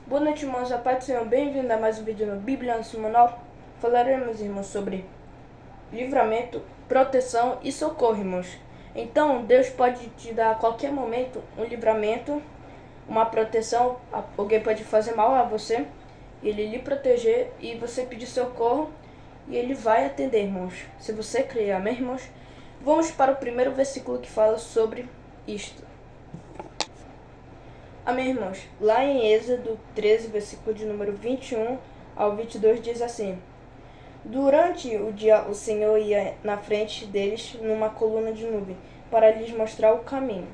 Boa noite, irmãos. A paz do Senhor. Bem-vindo a mais um vídeo no Bíblia Semanal. Falaremos, irmãos, sobre livramento, proteção e socorro, irmãos. Então, Deus pode te dar a qualquer momento um livramento, uma proteção. Alguém pode fazer mal a você, Ele lhe proteger e você pedir socorro e Ele vai atender, irmãos. Se você crer, amém, irmãos? Vamos para o primeiro versículo que fala sobre isto. Amém, irmãos? Lá em Êxodo 13, versículo de número 21 ao 22, diz assim: Durante o dia o Senhor ia na frente deles numa coluna de nuvem, para lhes mostrar o caminho.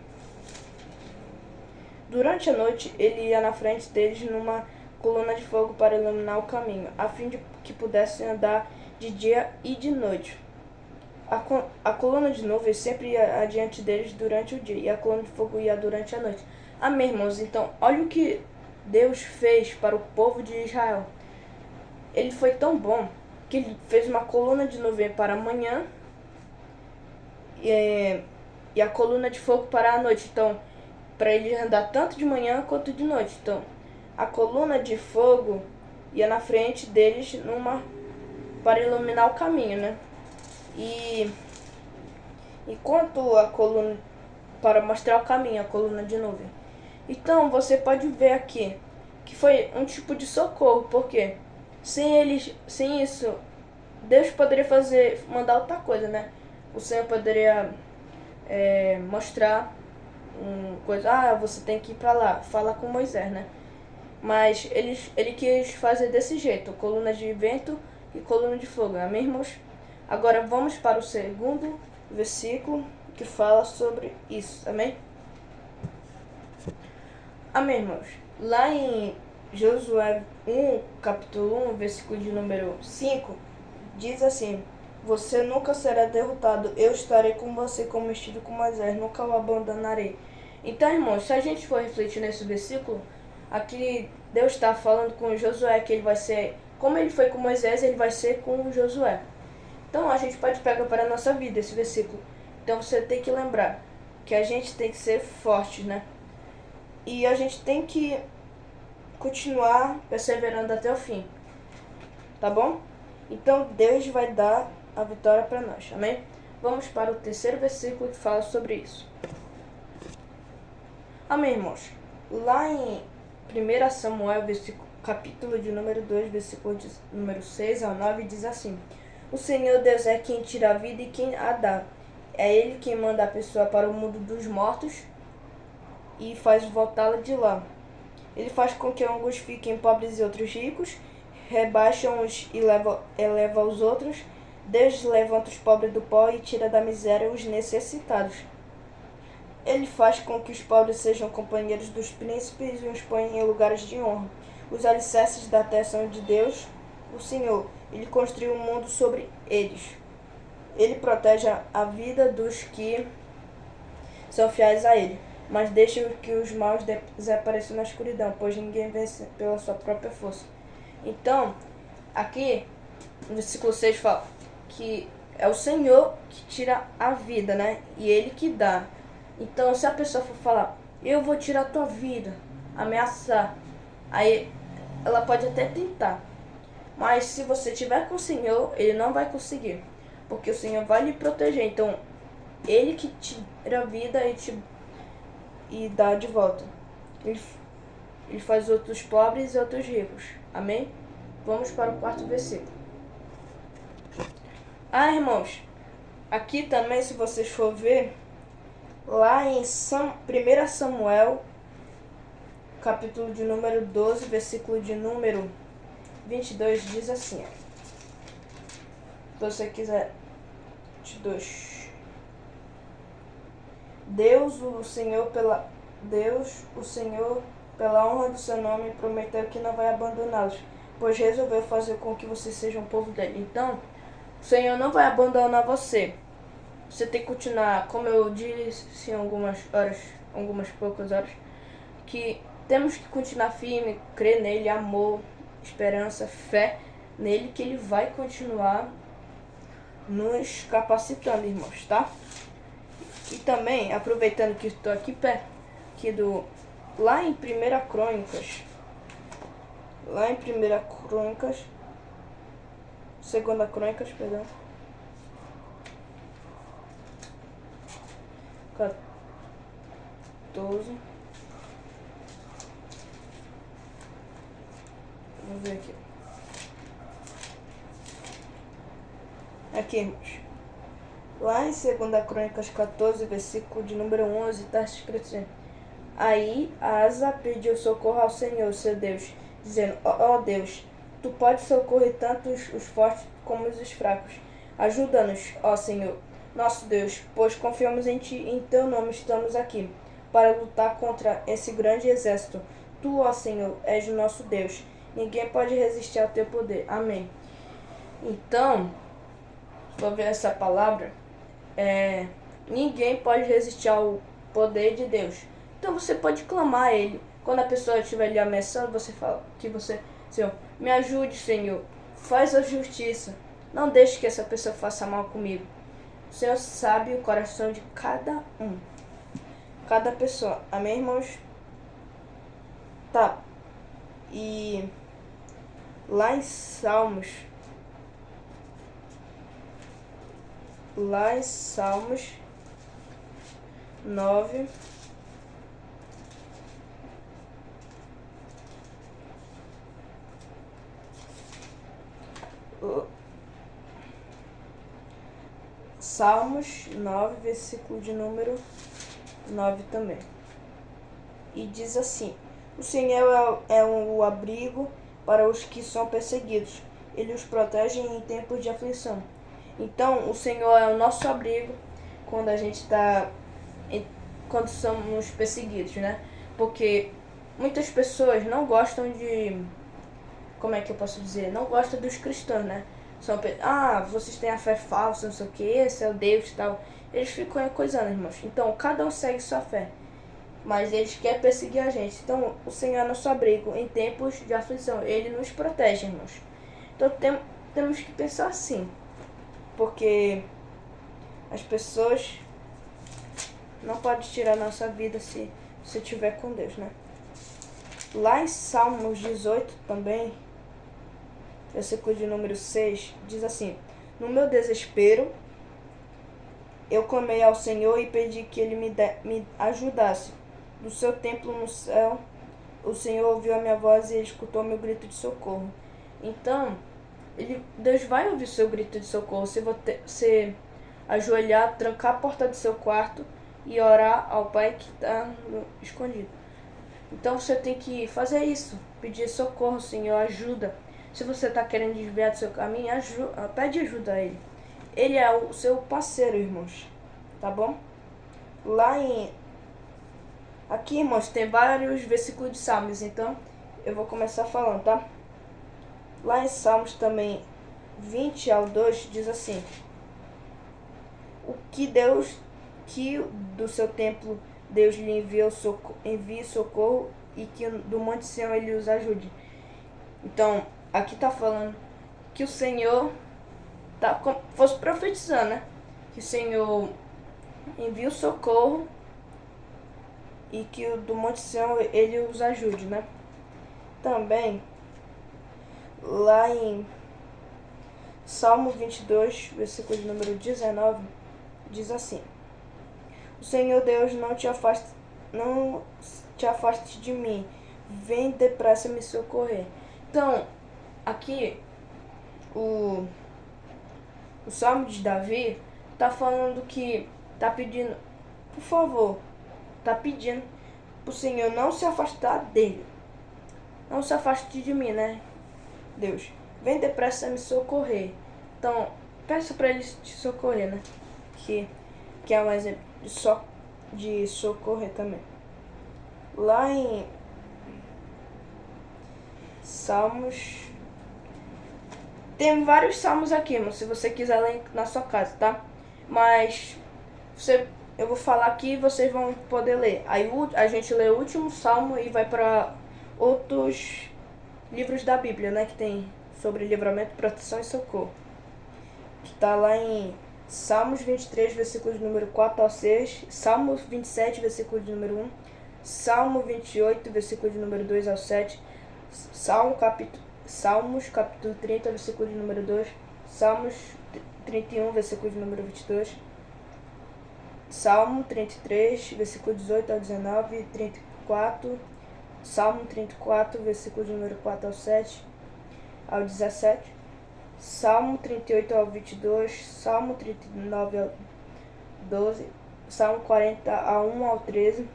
Durante a noite ele ia na frente deles numa coluna de fogo para iluminar o caminho, a fim de que pudessem andar de dia e de noite. A coluna de nuvem sempre ia adiante deles durante o dia, e a coluna de fogo ia durante a noite. Amém, irmãos? Então, olha o que Deus fez para o povo de Israel. Ele foi tão bom que ele fez uma coluna de nuvem para a manhã e a coluna de fogo para a noite. Então, para eles andar tanto de manhã quanto de noite. Então, a coluna de fogo ia na frente deles para iluminar o caminho, né? E enquanto a coluna para mostrar o caminho, a coluna de nuvem. Então, você pode ver aqui que foi um tipo de socorro, porque sem isso, Deus poderia mandar outra coisa, né? O Senhor poderia mostrar coisa, você tem que ir para lá, fala com Moisés, né? Mas ele quis fazer desse jeito, coluna de vento e coluna de fogo, amém, irmãos? Agora vamos para o segundo versículo que fala sobre isso, amém? Amém, irmãos. Lá em Josué 1, capítulo 1, versículo de número 5, diz assim: Você nunca será derrotado, eu estarei com você como estive com Moisés, nunca o abandonarei. Então, irmãos, se a gente for refletir nesse versículo, aqui Deus está falando com Josué que ele vai ser, como ele foi com Moisés, ele vai ser com Josué. Então, a gente pode pegar para a nossa vida esse versículo. Então, você tem que lembrar que a gente tem que ser forte, né? E a gente tem que continuar perseverando até o fim. Tá bom? Então Deus vai dar a vitória para nós. Amém? Vamos para o terceiro versículo que fala sobre isso. Amém, irmãos? Lá em 1 Samuel, capítulo de número 2, versículo de número 6 ao 9, diz assim: O Senhor Deus é quem tira a vida e quem a dá. É Ele quem manda a pessoa para o mundo dos mortos e faz voltá-la de lá. Ele faz com que alguns fiquem pobres e outros ricos, rebaixa-os e eleva os outros. Deus levanta os pobres do pó e tira da miséria os necessitados. Ele faz com que os pobres sejam companheiros dos príncipes e os põe em lugares de honra. Os alicerces da terra são de Deus, o Senhor. Ele construiu o mundo sobre eles. Ele protege a vida dos que são fiéis a Ele, mas deixa que os maus desapareçam na escuridão, pois ninguém vence pela sua própria força. Então, aqui, no versículo 6 fala que é o Senhor que tira a vida, né? E Ele que dá. Então, se a pessoa for falar, eu vou tirar a tua vida, ameaçar, aí ela pode até tentar. Mas se você estiver com o Senhor, Ele não vai conseguir, porque o Senhor vai lhe proteger. Então, Ele que tira a vida e dá de volta. Ele faz outros pobres e outros ricos. Amém? Vamos para o quarto versículo. Irmãos, aqui também, se vocês for ver, lá em 1 Samuel, capítulo de número 12, versículo de número 22, diz assim: se você quiser, 22. Deus, o Senhor, pela honra do seu nome, prometeu que não vai abandoná-los, pois resolveu fazer com que vocês sejam povo dele. Então, o Senhor não vai abandonar você. Você tem que continuar, como eu disse em algumas poucas horas, que temos que continuar firme, crer nele, amor, esperança, fé nele, que ele vai continuar nos capacitando, irmãos, tá? E também, aproveitando que estou aqui perto, lá em 1 Crônicas, lá em Segunda Crônicas, perdão. 14. Vamos ver aqui. Aqui, irmãos. Lá em 2 Crônicas 14, versículo de número 11, está escrito assim: Aí Asa pediu socorro ao Senhor, seu Deus, dizendo: Ó Deus, tu podes socorrer tanto os fortes como os fracos. Ajuda-nos, ó Senhor, nosso Deus, pois confiamos em ti e em teu nome estamos aqui, para lutar contra esse grande exército. Tu, ó Senhor, és o nosso Deus. Ninguém pode resistir ao teu poder. Amém. Então, vou ver essa palavra. Ninguém pode resistir ao poder de Deus. Então você pode clamar a Ele. Quando a pessoa estiver lhe ameaçando, você fala que Senhor, me ajude, Senhor. Faz a justiça. Não deixe que essa pessoa faça mal comigo. O Senhor sabe o coração de cada pessoa. Amém, irmãos? Tá. E lá em Salmos 9, versículo de número 9 também. E diz assim: O Senhor é um abrigo para os que são perseguidos. Ele os protege em tempos de aflição. Então, o Senhor é o nosso abrigo quando somos perseguidos, né? Porque muitas pessoas não gostam como é que eu posso dizer? Não gostam dos cristãos, né? Vocês têm a fé falsa, não sei o que, esse é o Deus e tal. Eles ficam coisando, irmãos. Então, cada um segue sua fé. Mas eles querem perseguir a gente. Então, o Senhor é nosso abrigo em tempos de aflição. Ele nos protege, irmãos. Então, temos que pensar assim. Porque as pessoas não podem tirar a nossa vida se estiver com Deus, né? Lá em Salmos 18 também, versículo de número 6, diz assim: No meu desespero, eu clamei ao Senhor e pedi que Ele me ajudasse. Do seu templo no céu, o Senhor ouviu a minha voz e Ele escutou meu grito de socorro. Então, Deus vai ouvir seu grito de socorro se você ajoelhar, trancar a porta do seu quarto e orar ao Pai que está escondido. Então você tem que fazer isso, pedir socorro, Senhor, ajuda. Se você está querendo desviar do seu caminho, pede ajuda a Ele. Ele é o seu parceiro, irmãos, tá bom? Aqui, irmãos, tem vários versículos de Salmos, então eu vou começar falando, tá? Lá em Salmos também 20 ao 2 diz assim: que do seu templo Deus lhe envie socorro e que do Monte Sião Ele os ajude. Então, aqui tá falando que o Senhor fosse profetizando, né? Que o Senhor envie o socorro e que do Monte Sião Ele os ajude, né? Também, lá em Salmo 22, versículo de número 19, diz assim: O Senhor Deus, não te afaste de mim, vem depressa me socorrer. Então, aqui, o Salmo de Davi tá falando que tá pedindo, por favor, tá pedindo pro Senhor não se afastar dele. Não se afaste de mim, né? Deus, vem depressa me socorrer. Então, peça para Ele te socorrer, né? Que é um exemplo de socorrer também. Lá em Salmos, tem vários salmos aqui, mas se você quiser ler na sua casa, tá? Mas eu vou falar aqui e vocês vão poder ler. Aí a gente lê o último salmo e vai para outros livros da Bíblia, né? Que tem sobre livramento, proteção e socorro. Que tá lá em Salmos 23, versículo de número 4 ao 6. Salmos 27, versículo de número 1. Salmo 28, versículo de número 2 ao 7. Salmos, capítulo 30, versículo de número 2. Salmos 31, versículo de número 22. Salmo 33, versículo 18 ao 19, 34. Salmo 34, versículo de número 4 ao 7, ao 17. Salmo 38 ao 22. Salmo 39 ao 12. Salmo 40 ao 1 ao 13.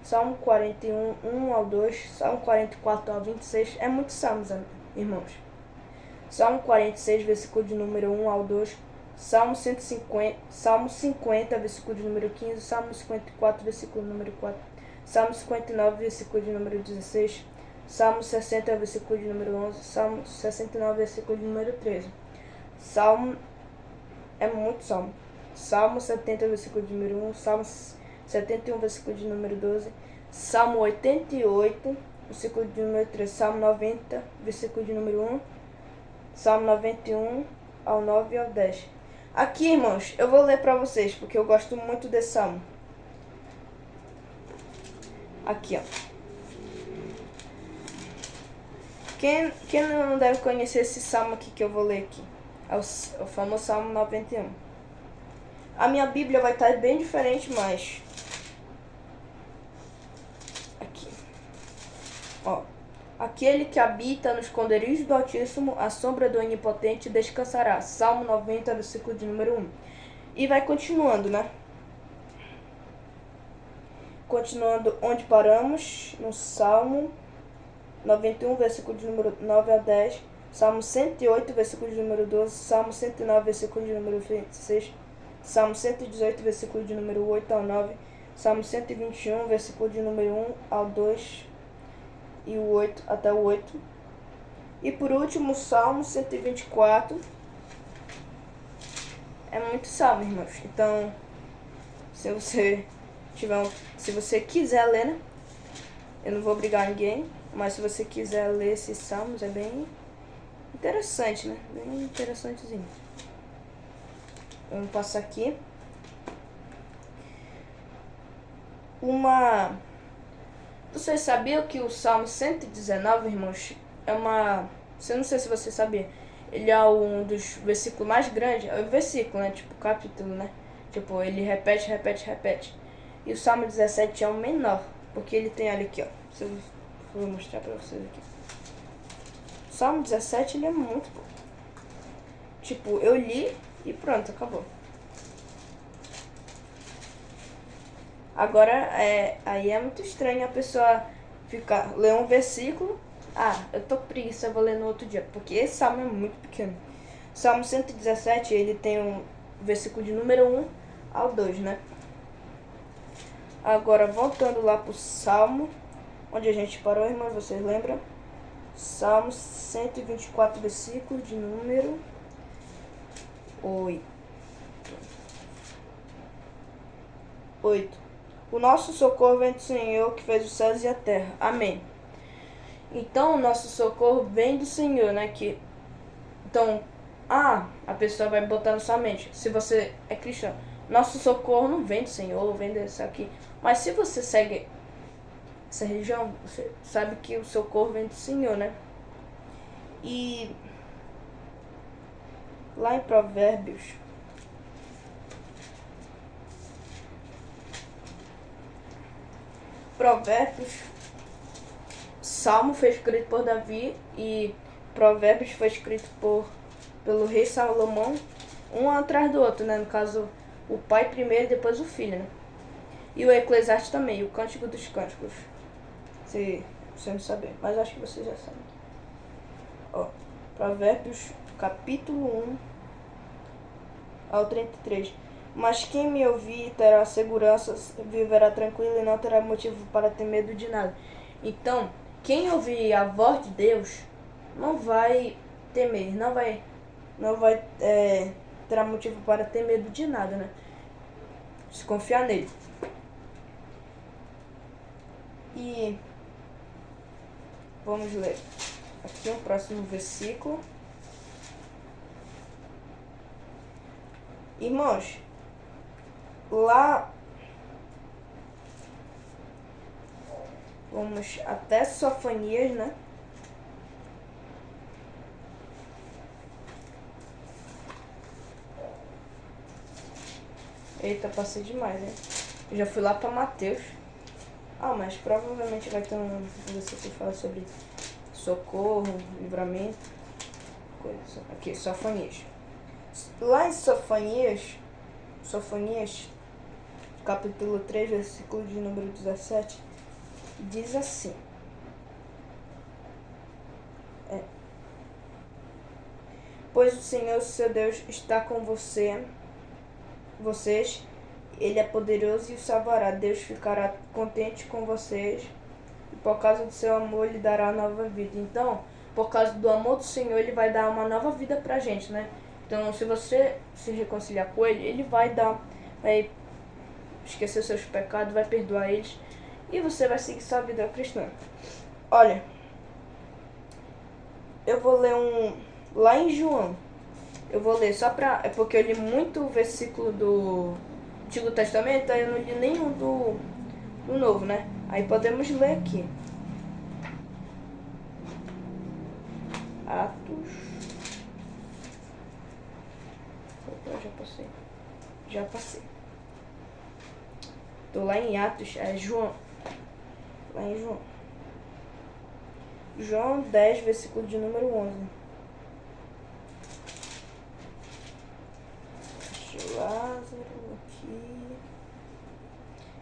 Salmo 41, 1 ao 2. Salmo 44 ao 26. É muito salmos, irmãos. Salmo 46, versículo de número 1 ao 2. Salmo 50, versículo de número 15. Salmo 54, versículo de número 4. Salmo 59, versículo de número 16. Salmo 60, versículo de número 11. Salmo 69, versículo de número 13. Salmo é muito salmo. Salmo 70, versículo de número 1. Salmo 71, versículo de número 12. Salmo 88, versículo de número 3. Salmo 90, versículo de número 1. Salmo 91 ao 9 e ao 10. Aqui, irmãos, eu vou ler para vocês, porque eu gosto muito desse salmo. Aqui, ó. Quem não deve conhecer esse salmo aqui que eu vou ler aqui? É o famoso Salmo 91. A minha Bíblia vai estar bem diferente, mas... Aqui. Ó. Aquele que habita no esconderijo do Altíssimo, a sombra do Onipotente descansará. Salmo 90, versículo de número 1. E vai continuando, né? Continuando onde paramos, no Salmo 91, versículo de número 9 a 10. Salmo 108, versículo de número 12. Salmo 109, versículo de número 26. Salmo 118, versículo de número 8 ao 9. Salmo 121, versículo de número 1 ao 2 e o 8 até o 8. E por último, Salmo 124. É muito salmo, irmãos. Então, se você quiser ler, né? Eu não vou obrigar ninguém, mas se você quiser ler esses salmos, é bem interessante, né? Bem interessantezinho. Vamos passar aqui. Vocês sabiam que o Salmo 119, irmãos, eu não sei se você sabia. Ele é um dos versículos mais grandes. É o versículo, né? Tipo, capítulo, né? Tipo, ele repete. E o Salmo 17 é o menor. Porque ele tem ali aqui, ó. Vou mostrar pra vocês aqui. O Salmo 17, ele é muito bom. Tipo, eu li e pronto, acabou. Agora, aí é muito estranho a pessoa ler um versículo. Eu tô com preguiça, eu vou ler no outro dia. Porque esse salmo é muito pequeno. Salmo 117, ele tem um versículo de número 1 ao 2, né? Agora, voltando lá pro salmo, onde a gente parou, irmãos, vocês lembram? Salmo 124, versículo de número 8. O nosso socorro vem do Senhor, que fez os céus e a terra. Amém. Então, o nosso socorro vem do Senhor, né? Então, a pessoa vai botar na sua mente. Se você é cristão, nosso socorro não vem do Senhor, vem desse aqui. Mas se você segue essa religião, você sabe que o socorro vem do Senhor, né? E lá em Provérbios, Salmo foi escrito por Davi e Provérbios foi escrito pelo rei Salomão, um atrás do outro, né? No caso, o pai primeiro e depois o filho, né? E o Eclesiastes também, o Cântico dos Cânticos. Se você não saber, mas acho que vocês já sabem. Ó, Provérbios, capítulo 1 ao 33. Mas quem me ouvir terá segurança, viverá tranquilo e não terá motivo para ter medo de nada. Então, quem ouvir a voz de Deus não vai temer, não vai terá motivo para ter medo de nada, né? Se confiar nele. E vamos ler aqui o próximo versículo. Irmãos, lá vamos até Sofonias, né? Eita, passei demais, hein? Eu já fui lá pra Mateus. Ah, mas provavelmente vai ter um versículo que fala sobre socorro, livramento, coisa. Aqui, Sofonias. Lá em Sofonias, capítulo 3, versículo de número 17, diz assim. Pois o Senhor, seu Deus, está com vocês, Ele é poderoso e o salvará. Deus ficará contente com vocês e por causa do seu amor Ele dará nova vida. Então, por causa do amor do Senhor, Ele vai dar uma nova vida pra gente, né? Então, se você se reconciliar com Ele, Ele vai esquecer seus pecados, vai perdoar eles e você vai seguir sua vida cristã. Olha, eu vou ler lá em João. Eu vou ler só pra... É porque eu li muito o versículo do Antigo Testamento, aí eu não li nenhum do Novo, né? Aí podemos ler aqui. Atos... Opa, já passei. Tô lá em Atos, João. Lá em João. João 10, versículo de número 11. Lázaro aqui.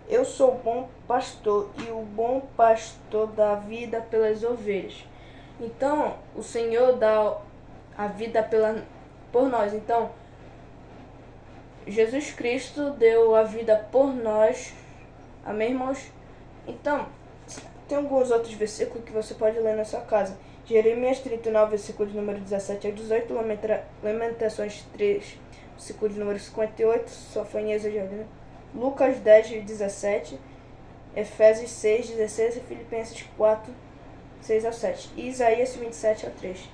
Eu sou o bom pastor e o bom pastor dá vida pelas ovelhas. Então, o Senhor dá a vida por nós. Então, Jesus Cristo deu a vida por nós. Amém, irmãos? Então, tem alguns outros versículos que você pode ler na sua casa. Jeremias 39, versículo de número 17 a 18. Lamentações 3, versículo de número 58. Sofonias e Jardim. Lucas 10, 17. Efésios 6, 16 e Filipenses 4, 6 a 7. E Isaías 27 a 3.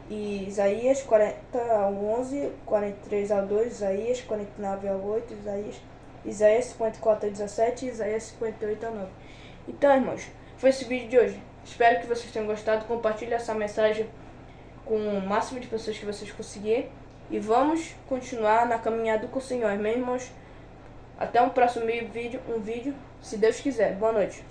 E Isaías 40 ao 11, 43 ao 2, Isaías 49 ao 8, Isaías 54 ao 17 e Isaías 58 ao 9. Então, irmãos, foi esse vídeo de hoje. Espero que vocês tenham gostado. Compartilhe essa mensagem com o máximo de pessoas que vocês conseguirem. E vamos continuar na caminhada com o Senhor, amém, irmãos? Até um próximo vídeo, se Deus quiser. Boa noite.